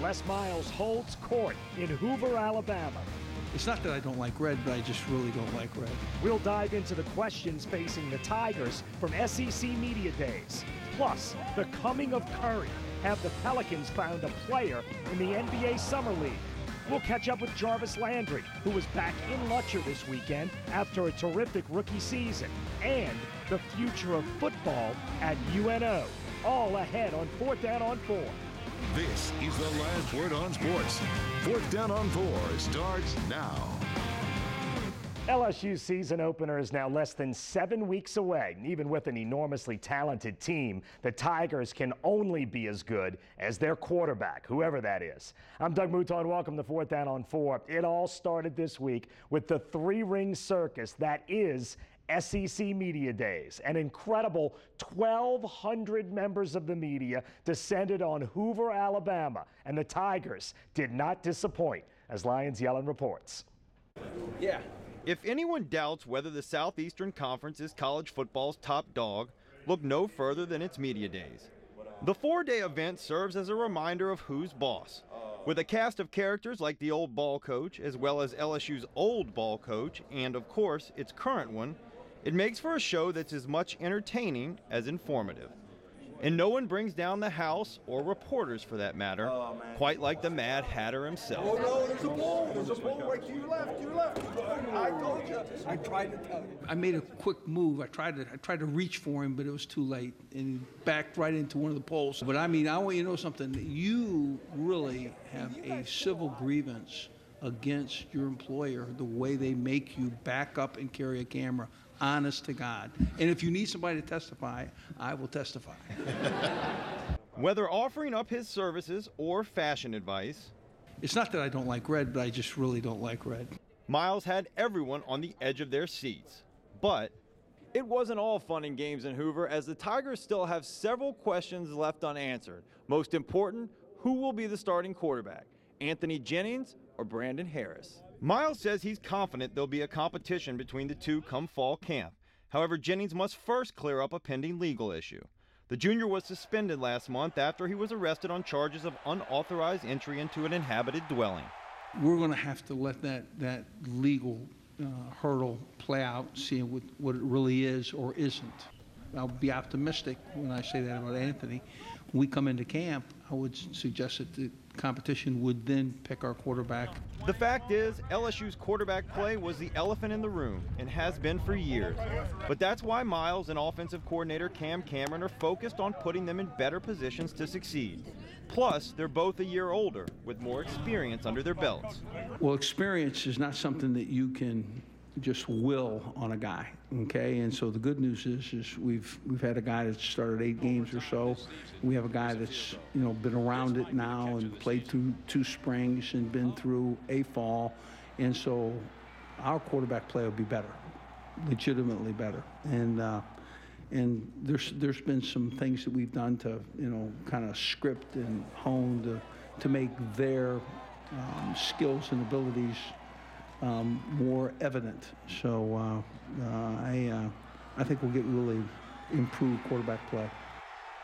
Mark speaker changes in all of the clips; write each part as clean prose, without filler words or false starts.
Speaker 1: Les Miles holds court in Hoover, Alabama.
Speaker 2: It's not that I don't like red, but I just really don't like red.
Speaker 1: We'll dive into the questions facing the Tigers from SEC Media Days. Plus, the coming of Curry. Have the Pelicans found a player in the NBA Summer League? We'll catch up with Jarvis Landry, who was back in Lutcher this weekend after a terrific rookie season. And the future of football at UNO. All ahead on 4th Down on 4.
Speaker 3: This is the last word on sports. 4th Down on 4 starts now.
Speaker 1: LSU's season opener is now less than 7 weeks away. Even with an enormously talented team, the Tigers can only be as good as their quarterback, whoever that is. I'm Doug Mouton. Welcome to 4th Down on 4. It all started this week with the three-ring circus that is SEC Media Days. An incredible 1,200 members of the media descended on Hoover, Alabama, and the Tigers did not disappoint, as Lyons Yellen reports.
Speaker 4: Yeah. If anyone doubts whether the Southeastern Conference is college football's top dog, look no further than its media days. The 4-day event serves as a reminder of who's boss. With a cast of characters like the old ball coach, as well as LSU's old ball coach, and of course its current one, it makes for a show that's as much entertaining as informative. And no one brings down the house, or reporters for that matter, quite like the Mad Hatter himself.
Speaker 5: Oh no, there's a bull right to your left. I told you. I tried to tell you.
Speaker 2: I made a quick move. I tried to reach for him, but it was too late, and he backed right into one of the poles. But I mean, I want you to know something. You really have a civil grievance against your employer, the way they make you back up and carry a camera. Honest to God. And if you need somebody to testify, I will testify.
Speaker 4: Whether offering up his services or fashion advice,
Speaker 2: it's not that I don't like red, but I just really don't like red.
Speaker 4: Miles had everyone on the edge of their seats. But it wasn't all fun and games in Hoover, as the Tigers still have several questions left unanswered. Most important, who will be the starting quarterback? Anthony Jennings or Brandon Harris? Miles says he's confident there'll be a competition between the two come fall camp. However, Jennings must first clear up a pending legal issue. The junior was suspended last month after he was arrested on charges of unauthorized entry into an inhabited dwelling.
Speaker 2: We're going to have to let that legal hurdle play out, see what it really is or isn't. I'll be optimistic when I say that about Anthony. When we come into camp, I would suggest that the competition would then pick our quarterback.
Speaker 4: The fact is, LSU's quarterback play was the elephant in the room and has been for years. But that's why Miles and offensive coordinator Cam Cameron are focused on putting them in better positions to succeed. Plus, they're both a year older with more experience under their belts.
Speaker 2: Well, experience is not something that you can just will on a guy, okay? And so the good news is we've had a guy that's started 8 games or so. We have a guy that's been around it now and played through 2 springs and been through a fall, and so our quarterback play will be better, legitimately better. And there's been some things that we've done to kind of script and hone to make their skills and abilities more evident. So I think we'll get really improved quarterback play.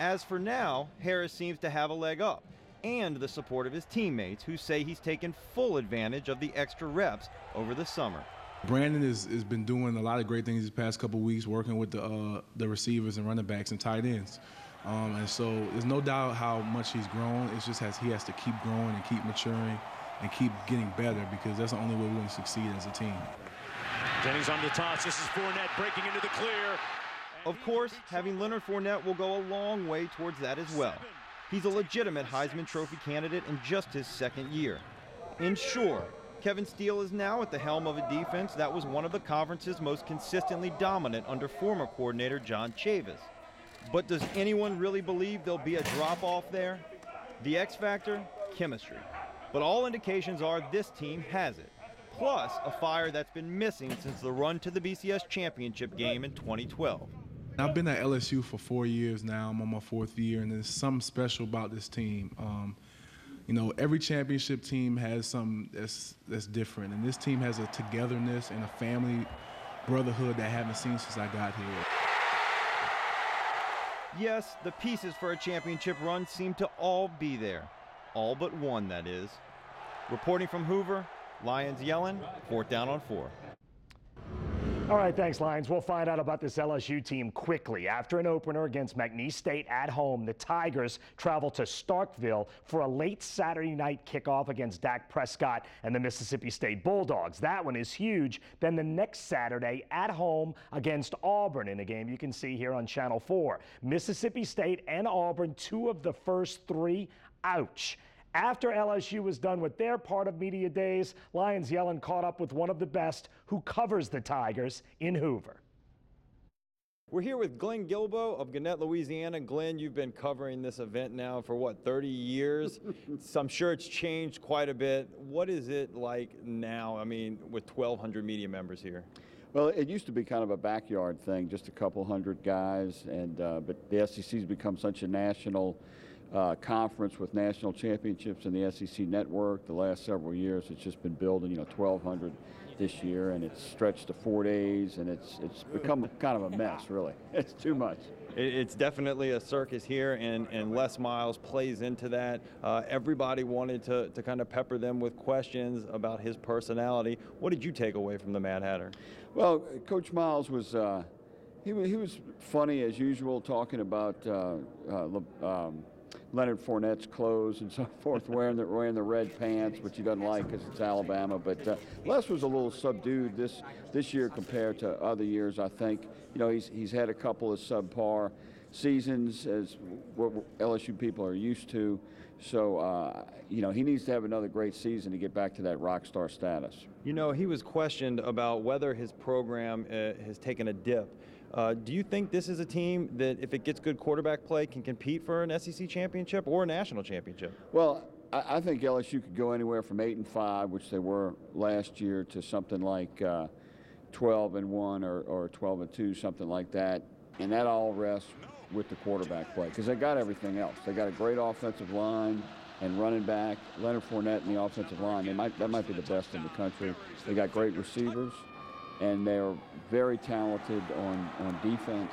Speaker 4: As for now, Harris seems to have a leg up, and the support of his teammates, who say he's taken full advantage of the extra reps over the summer.
Speaker 6: Brandon has been doing a lot of great things these past couple of weeks, working with the receivers and running backs and tight ends. And so there's no doubt how much he's grown. It's just he has to keep growing and keep maturing and keep getting better, because that's the only way we're going to succeed as a team.
Speaker 7: Jennings on the toss. This is Fournette breaking into the clear.
Speaker 4: Of course, having Leonard Fournette will go a long way towards that as well. He's a legitimate Heisman Trophy candidate in just his second year. And sure, Kevin Steele is now at the helm of a defense that was one of the conference's most consistently dominant under former coordinator John Chavis. But does anyone really believe there'll be a drop-off there? The X factor? Chemistry. But all indications are this team has it. Plus, a fire that's been missing since the run to the BCS championship game in 2012.
Speaker 6: I've been at LSU for 4 years now. I'm on my 4th year, and there's something special about this team. Every championship team has something that's different, and this team has a togetherness and a family brotherhood that I haven't seen since I got here.
Speaker 4: Yes, the pieces for a championship run seem to all be there. All but one, that is. Reporting from Hoover, Lions yelling, 4th down on 4.
Speaker 1: All right, thanks, Lions. We'll find out about this LSU team quickly. After an opener against McNeese State at home, the Tigers travel to Starkville for a late Saturday night kickoff against Dak Prescott and the Mississippi State Bulldogs. That one is huge. Then the next Saturday at home against Auburn in a game you can see here on Channel 4. Mississippi State and Auburn, 2 of the first 3. Ouch. After LSU was done with their part of media days, Lions Yellen caught up with one of the best who covers the Tigers in Hoover.
Speaker 4: We're here with Glenn Guilbeau of Gannett, Louisiana. Glenn, you've been covering this event now for, what, 30 years? So I'm sure it's changed quite a bit. What is it like now, I mean, with 1,200 media members here?
Speaker 8: Well, it used to be kind of a backyard thing, just a couple hundred guys, and but the SEC's become such a national conference with national championships in the SEC network. The last several years, it's just been building, 1,200 this year, and it's stretched to 4 days, and it's become kind of a mess, really. It's too much.
Speaker 4: It's definitely a circus here, and Les Miles plays into that. Everybody wanted to kind of pepper them with questions about his personality. What did you take away from the Mad Hatter?
Speaker 8: Well, Coach Miles was he was funny as usual, talking about Leonard Fournette's clothes and so forth, wearing the red pants, which he doesn't like because it's Alabama. But Les was a little subdued this year compared to other years, I think. He's had a couple of subpar seasons, as what LSU people are used to. So, he needs to have another great season to get back to that rock star status.
Speaker 4: He was questioned about whether his program has taken a dip. Do you think this is a team that, if it gets good quarterback play, can compete for an SEC championship or a national championship?
Speaker 8: Well, I think LSU could go anywhere from 8-5, which they were last year, to something like 12-1 or 12-2, something like that. And that all rests with the quarterback play, because they got everything else. They got a great offensive line and running back. Leonard Fournette in the offensive line, that might be the best in the country. They got great receivers, and they're very talented on defense.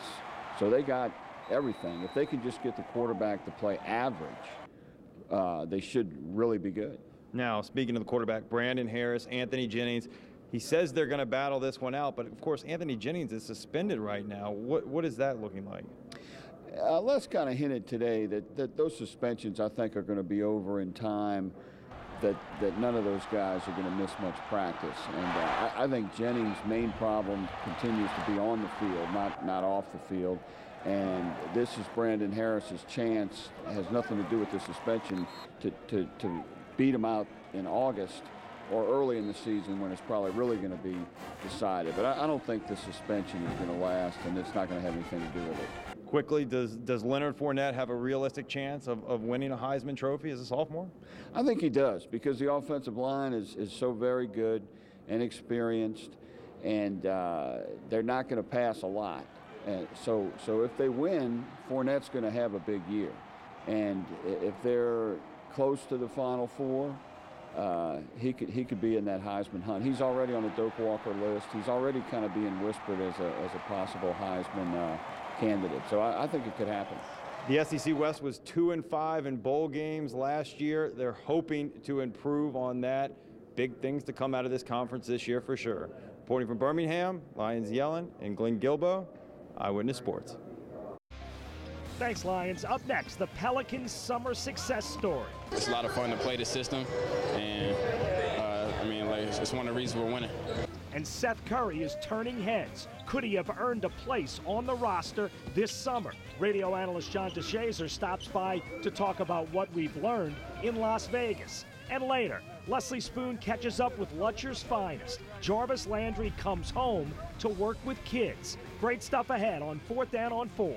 Speaker 8: So they got everything. If they can just get the quarterback to play average, they should really be good.
Speaker 4: Now, speaking of the quarterback, Brandon Harris, Anthony Jennings, he says they're going to battle this one out, but of course Anthony Jennings is suspended right now. What is that looking like?
Speaker 8: Les kind of hinted today that those suspensions, I think, are going to be over in time, that none of those guys are going to miss much practice. And I think Jennings' main problem continues to be on the field, not off the field. And this is Brandon Harris's chance. It has nothing to do with the suspension to beat him out in August or early in the season, when it's probably really going to be decided. But I don't think the suspension is going to last, and it's not going to have anything to do with it.
Speaker 4: Quickly, does Leonard Fournette have a realistic chance of winning a Heisman Trophy as a sophomore?
Speaker 8: I think he does, because the offensive line is so very good and experienced, and they're not going to pass a lot. And so if they win, Fournette's going to have a big year. And if they're close to the Final Four, he could be in that Heisman hunt. He's already on the Doak Walker list. He's already kind of being whispered as a possible Heisman candidate. So I think it could happen.
Speaker 4: The SEC West was 2-5 in bowl games last year. They're hoping to improve on that. Big things to come out of this conference this year for sure. Reporting from Birmingham, Lions Yellen and Glenn Guilbeau, Eyewitness Sports.
Speaker 1: Thanks, Lions. Up next, the Pelicans' summer success story.
Speaker 9: It's a lot of fun to play the system, and it's one of the reasons we're winning.
Speaker 1: And Seth Curry is turning heads. Could he have earned a place on the roster this summer? Radio analyst John DeShazer stops by to talk about what we've learned in Las Vegas. And later, Leslie Spoon catches up with Lutcher's finest. Jarvis Landry comes home to work with kids. Great stuff ahead on 4th Down on 4.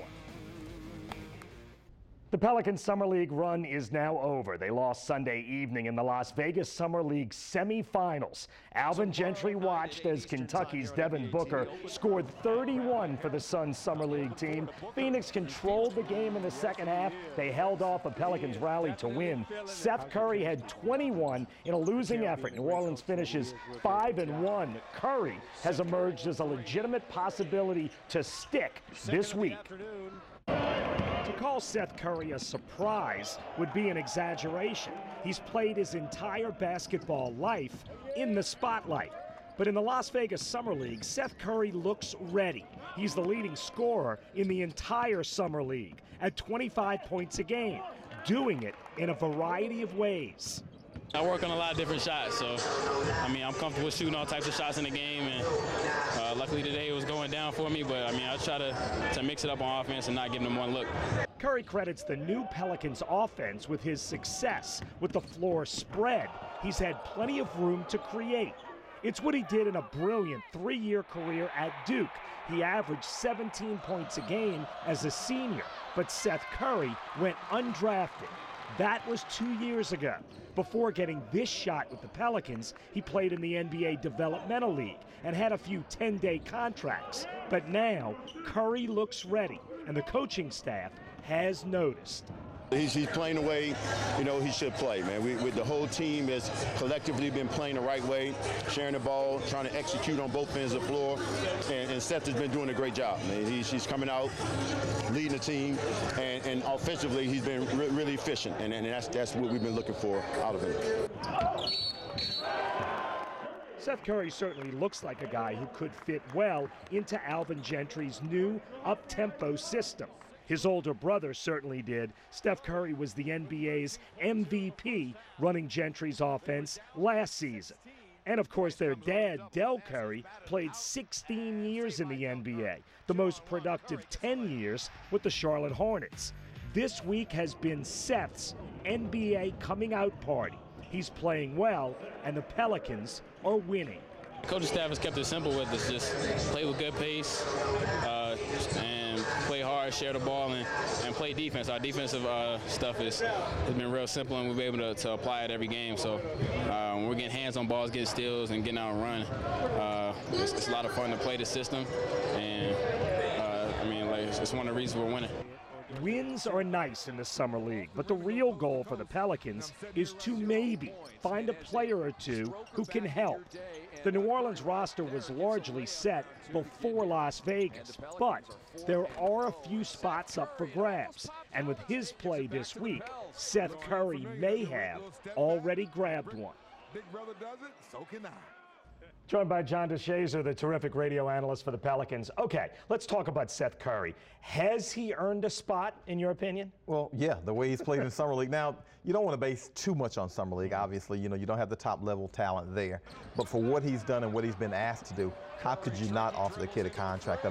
Speaker 1: The Pelicans Summer League run is now over. They lost Sunday evening in the Las Vegas Summer League semifinals. Alvin Gentry watched as Kentucky's Devin Booker scored 31 for the Suns Summer League team. Phoenix controlled the game in the second half. They held off a Pelicans rally to win. Seth Curry had 21 in a losing effort. New Orleans finishes 5-1. Curry has emerged as a legitimate possibility to stick this week. To call Seth Curry a surprise would be an exaggeration. He's played his entire basketball life in the spotlight. But in the Las Vegas Summer League, Seth Curry looks ready. He's the leading scorer in the entire Summer League at 25 points a game, doing it in a variety of ways.
Speaker 9: I work on a lot of different shots, so I'm comfortable shooting all types of shots in the game, and luckily today it was going down for me, but I try to mix it up on offense and not give them one look.
Speaker 1: Curry credits the new Pelicans offense with his success with the floor spread. He's had plenty of room to create. It's what he did in a brilliant 3-year career at Duke. He averaged 17 points a game as a senior, but Seth Curry went undrafted. That was 2 years ago. Before getting this shot with the Pelicans, he played in the NBA Developmental League and had a few 10-day contracts. But now, Curry looks ready, and the coaching staff has noticed.
Speaker 10: He's playing the way, he should play, man. The whole team has collectively been playing the right way, sharing the ball, trying to execute on both ends of the floor, and Seth has been doing a great job, man. He's coming out, leading the team, and offensively he's been really efficient, and that's what we've been looking for out of him.
Speaker 1: Seth Curry certainly looks like a guy who could fit well into Alvin Gentry's new up-tempo system. His older brother certainly did. Steph Curry was the NBA's MVP running Gentry's offense last season. And of course, their dad, Del Curry, played 16 years in the NBA, the most productive 10 years with the Charlotte Hornets. This week has been Seth's NBA coming out party. He's playing well, and the Pelicans are winning.
Speaker 9: The coaching staff has kept it simple with us, just play with good pace and play hard, share the ball, and play defense. Our defensive stuff has been real simple, and we've been able to apply it every game. So when we're getting hands on balls, getting steals, and getting out and run, it's a lot of fun to play the system, and it's one of the reasons we're winning.
Speaker 1: Wins are nice in the Summer League, but the real goal for the Pelicans is to maybe find a player or two who can help. The New Orleans roster was largely set before Las Vegas, but there are a few spots up for grabs. And with his play this week, Seth Curry may have already grabbed one.
Speaker 5: Big brother does it, so can I.
Speaker 1: Joined by John DeShazer, the terrific radio analyst for the Pelicans. Okay, let's talk about Seth Curry. Has he earned a spot, in your opinion?
Speaker 11: Well, yeah, the way he's played in Summer League. Now, you don't want to base too much on Summer League, obviously. You don't have the top-level talent there. But for what he's done and what he's been asked to do, how could you not offer the kid a contract?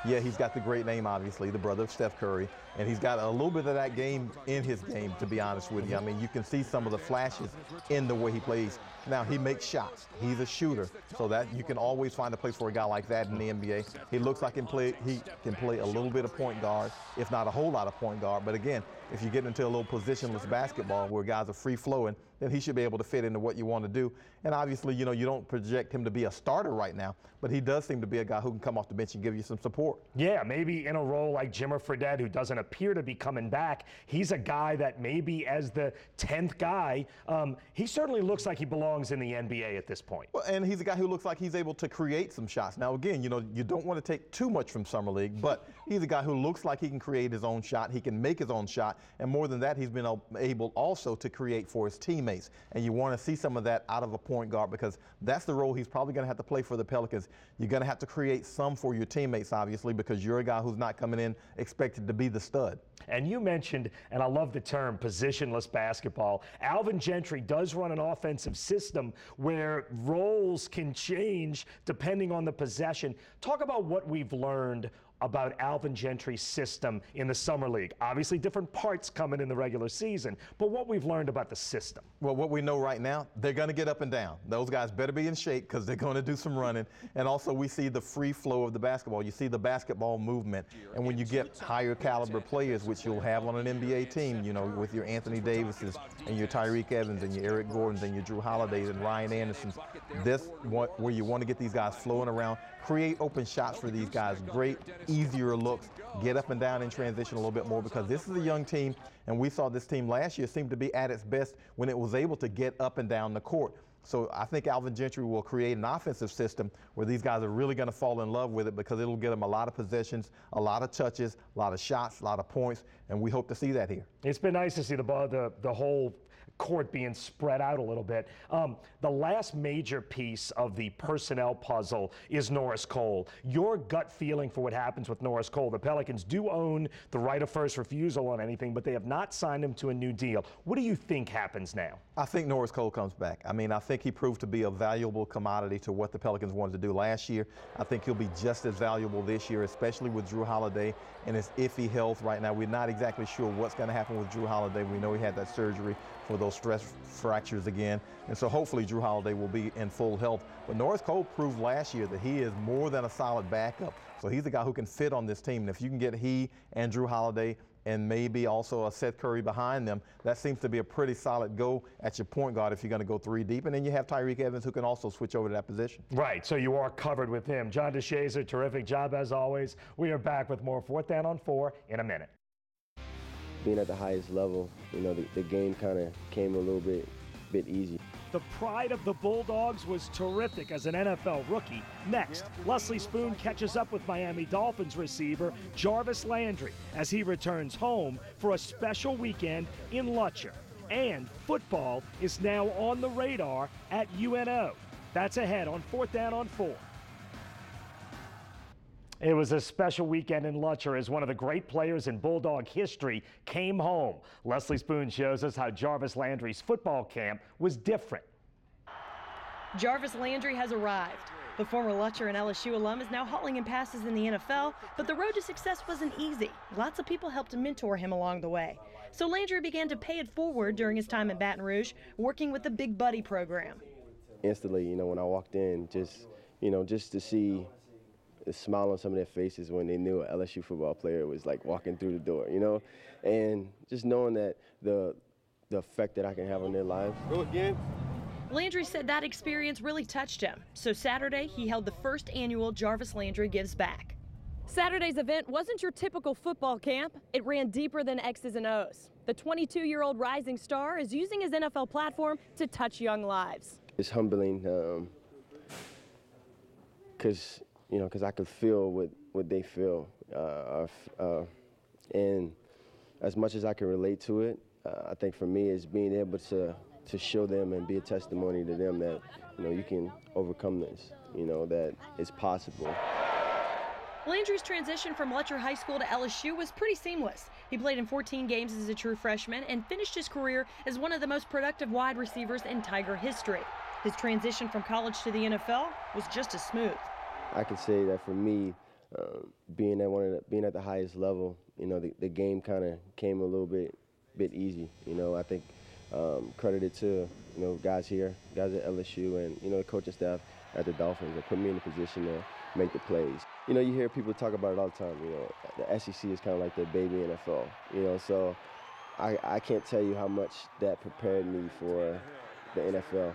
Speaker 11: Yeah, he's got the great name, obviously, the brother of Steph Curry, and he's got a little bit of that game in his game, to be honest with you. You can see some of the flashes in the way he plays. Now, he makes shots. He's a shooter, so that you can always find a place for a guy like that in the NBA. He looks like he can play a little bit of point guard, if not a whole lot of point guard. But again, if you get into a little positionless basketball where guys are free-flowing, then he should be able to fit into what you want to do. And obviously, you don't project him to be a starter right now, but he does seem to be a guy who can come off the bench and give you some support.
Speaker 1: Yeah, maybe in a role like Jimmer Fredette, who doesn't appear to be coming back. He's a guy that maybe as the 10th guy, he certainly looks like he belongs in the NBA at this point.
Speaker 11: Well, and he's a guy who looks like he's able to create some shots. Now, again, you don't want to take too much from Summer League, but he's a guy who looks like he can create his own shot. He can make his own shot. And more than that, he's been able also to create for his teammates. And you want to see some of that out of a point guard because that's the role he's probably going to have to play for the Pelicans. You're going to have to create some for your teammates, obviously, because you're a guy who's not coming in expected to be the stud.
Speaker 1: And you mentioned, and I love the term, positionless basketball. Alvin Gentry does run an offensive system where roles can change depending on the possession. Talk about what we've learned about Alvin Gentry's system in the Summer League. Obviously, different parts coming in the regular season, but what we've learned about the system.
Speaker 11: Well, what we know right now, they're going to get up and down. Those guys better be in shape because they're going to do some running. And also, we see the free flow of the basketball. You see the basketball movement. And when you get higher caliber players, which you'll have on an NBA team, with your Anthony Davises and your Tyreke Evans and your Eric Gordons and your Drew Holidays and Ryan Andersons, where you want to get these guys flowing around, create open shots for these guys, great easier looks, get up and down in transition a little bit more, because this is a young team, and we saw this team last year seem to be at its best when it was able to get up and down the court. So I think Alvin Gentry will create an offensive system where these guys are really going to fall in love with it, because it'll get them a lot of possessions, a lot of touches, a lot of shots, a lot of points, and we hope to see that here.
Speaker 1: It's been nice to see the whole court being spread out a little bit. The last major piece of the personnel puzzle is Norris Cole. Your gut feeling for what happens with Norris Cole. The Pelicans do own the right of first refusal on anything, but they have not signed him to a new deal. What do you think happens now?
Speaker 11: I think Norris Cole comes back. I mean, I think he proved to be a valuable commodity to what the Pelicans wanted to do last year. I think he'll be just as valuable this year, especially with Jrue Holiday and his iffy health right now. We're not exactly sure what's going to happen with Jrue Holiday. We know he had that surgery for those stress fractures again. And so hopefully Jrue Holiday will be in full health. But Norris Cole proved last year that he is more than a solid backup. So he's a guy who can fit on this team. And if you can get he and Jrue Holiday and maybe also a Seth Curry behind them, that seems to be a pretty solid go at your point guard if you're going to go three deep. And then you have Tyreke Evans, who can also switch over to that position.
Speaker 1: Right, so you are covered with him. John DeShazier, terrific job as always. We are back with more Fourth Down on 4 in a minute.
Speaker 12: Being at the highest level, you know, the game kind of came a little bit easy.
Speaker 1: The pride of the Bulldogs was terrific as an NFL rookie. Next, Leslie Spoon catches up with Miami Dolphins receiver Jarvis Landry as he returns home for a special weekend in Lutcher. And football is now on the radar at UNO. That's ahead on Fourth Down on 4. It was a special weekend in Lutcher as one of the great players in Bulldog history came home. Leslie Spoon shows us how Jarvis Landry's football camp was different.
Speaker 13: Jarvis Landry has arrived. The former Lutcher and LSU alum is now hauling in passes in the NFL, but the road to success wasn't easy. Lots of people helped mentor him along the way. So Landry began to pay it forward during his time in Baton Rouge, working with the Big Buddy program.
Speaker 12: Instantly, you know, when I walked in, just to see the smile on some of their faces when they knew an LSU football player was like walking through the door, you know, and just knowing that the effect that I can have on their lives. Go again.
Speaker 13: Landry said that experience really touched him. So Saturday, he held the first annual Jarvis Landry Gives Back.
Speaker 14: Saturday's event wasn't your typical football camp. It ran deeper than X's and O's. The 22-year-old rising star is using his NFL platform to touch young lives.
Speaker 12: It's humbling because I could feel what they feel. And as much as I can relate to it, I think for me it's being able to show them and be a testimony to them that, you know, you can overcome this, you know, that it's possible.
Speaker 13: Landry's transition from Lutcher High School to LSU was pretty seamless. He played in 14 games as a true freshman and finished his career as one of the most productive wide receivers in Tiger history. His transition from college to the NFL was just as smooth.
Speaker 12: I could say that for me, being at the highest level, you know, the game kind of came a little bit easy. You know, I think credited to, you know, guys here, guys at LSU, and, you know, the coaching staff at the Dolphins that put me in a position to make the plays. You know, you hear people talk about it all the time. You know, the SEC is kind of like the baby NFL. You know, so I can't tell you how much that prepared me for the NFL.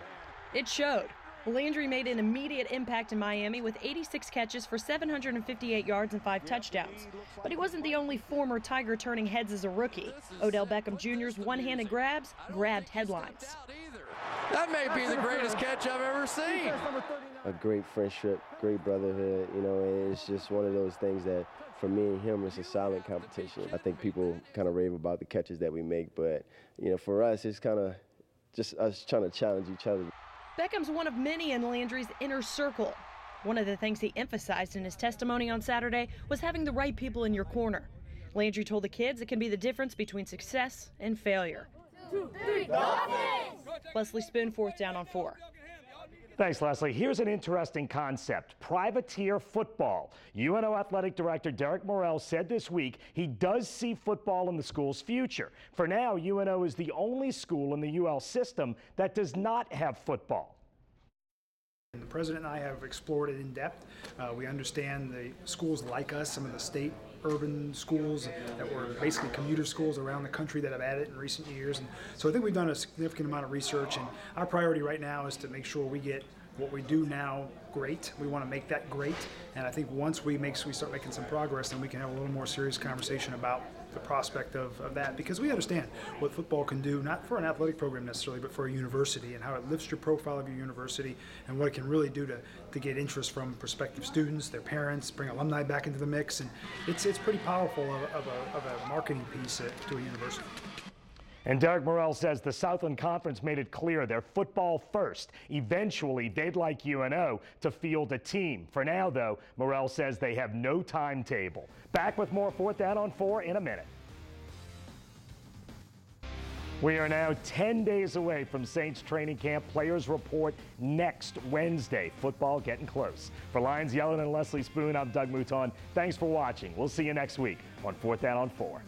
Speaker 13: It showed. Landry made an immediate impact in Miami with 86 catches for 758 yards and 5 touchdowns. But he wasn't the only former Tiger turning heads as a rookie. Odell Beckham Jr.'s one-handed grabs grabbed headlines.
Speaker 15: That may be the greatest catch I've ever seen.
Speaker 12: A great friendship, great brotherhood, you know, and it's just one of those things that for me and him, it's a silent competition. I think people kind of rave about the catches that we make, but, you know, for us, it's kind of just us trying to challenge each other.
Speaker 13: Beckham's one of many in Landry's inner circle. One of the things he emphasized in his testimony on Saturday was having the right people in your corner. Landry told the kids it can be the difference between success and failure. 2, 3, Dolphins! Leslie Spoon, Fourth Down on 4.
Speaker 1: Thanks, Leslie. Here's an interesting concept, privateer football. UNO Athletic Director Derek Morrell said this week he does see football in the school's future. For now, UNO is the only school in the UL system that does not have football.
Speaker 16: The president and I have explored it in depth. We understand the schools like us, some of the state urban schools that were basically commuter schools around the country that have added in recent years. And so I think we've done a significant amount of research, and our priority right now is to make sure we get what we do now great. We want to make that great, and I think once we start making some progress, then we can have a little more serious conversation about the prospect of that, because we understand what football can do, not for an athletic program necessarily, but for a university, and how it lifts your profile of your university, and what it can really do to get interest from prospective students, their parents, bring alumni back into the mix, and it's pretty powerful of a marketing piece to a university.
Speaker 1: And Derek Morrell says the Southland Conference made it clear they're football first. Eventually, they'd like UNO to field a team. For now, though, Morrell says they have no timetable. Back with more 4th Down on 4 in a minute. We are now 10 days away from Saints training camp. Players report next Wednesday. Football getting close. For Lyons Yellen and Leslie Spoon, I'm Doug Mouton. Thanks for watching. We'll see you next week on 4th Down on 4.